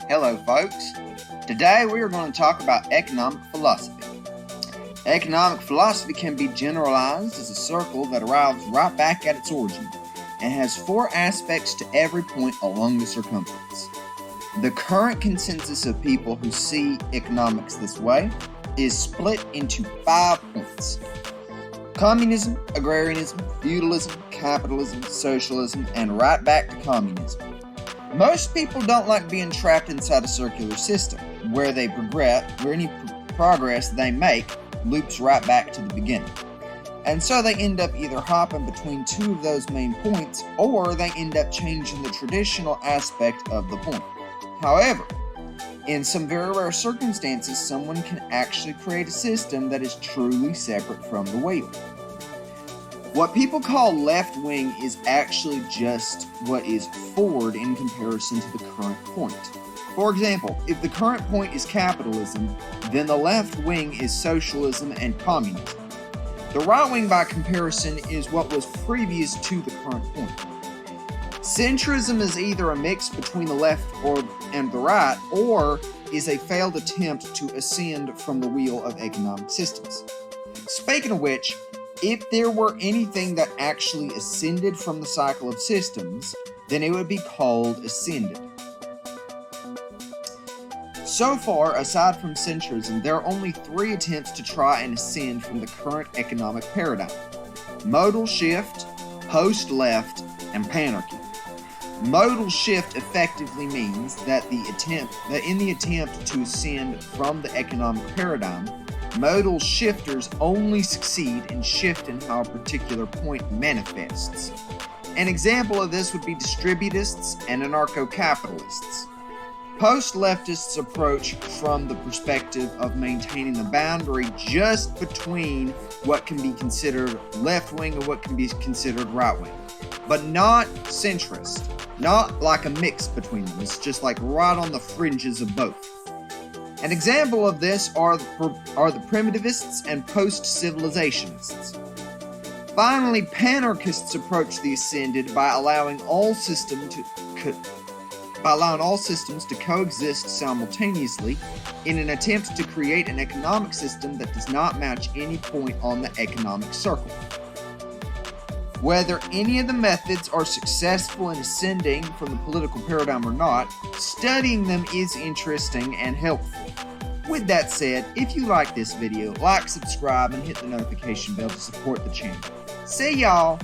Hello folks, today we are going to talk about economic philosophy. Economic philosophy can be generalized as a circle that arrives right back at its origin and has four aspects to every point along the circumference. The current consensus of people who see economics this way is split into 5 points: communism, agrarianism, feudalism, capitalism, socialism, and right back to communism. Most people don't like being trapped inside a circular system where any progress they make loops right back to the beginning. And so they end up either hopping between two of those main points, or they end up changing the traditional aspect of the point. However, in some very rare circumstances, someone can actually create a system that is truly separate from the wheel. What people call left wing is actually just what is forward in comparison to the current point. For example, if the current point is capitalism, then the left wing is socialism and communism. The right wing, by comparison, is what was previous to the current point. Centrism is either a mix between the left and the right, or is a failed attempt to ascend from the wheel of economic systems. Speaking of which, if there were anything that actually ascended from the cycle of systems, then it would be called ascended. So far, aside from centrism, there are only 3 attempts to try and ascend from the current economic paradigm: modal shift, post-left, and panarchy. Modal shift effectively means that in the attempt to ascend from the economic paradigm, modal shifters only succeed in shifting how a particular point manifests. An example of this would be distributists and anarcho-capitalists. Post-leftists approach from the perspective of maintaining the boundary just between what can be considered left-wing and what can be considered right-wing, but not centrist, not like a mix between them. It's just like right on the fringes of both. An example of this are the primitivists and post-civilizationists. Finally, panarchists approach the ascended by allowing all systems to coexist simultaneously in an attempt to create an economic system that does not match any point on the economic circle. Whether any of the methods are successful in ascending from the political paradigm or not, studying them is interesting and helpful. With that said, if you like this video, like, subscribe, and hit the notification bell to support the channel. See y'all!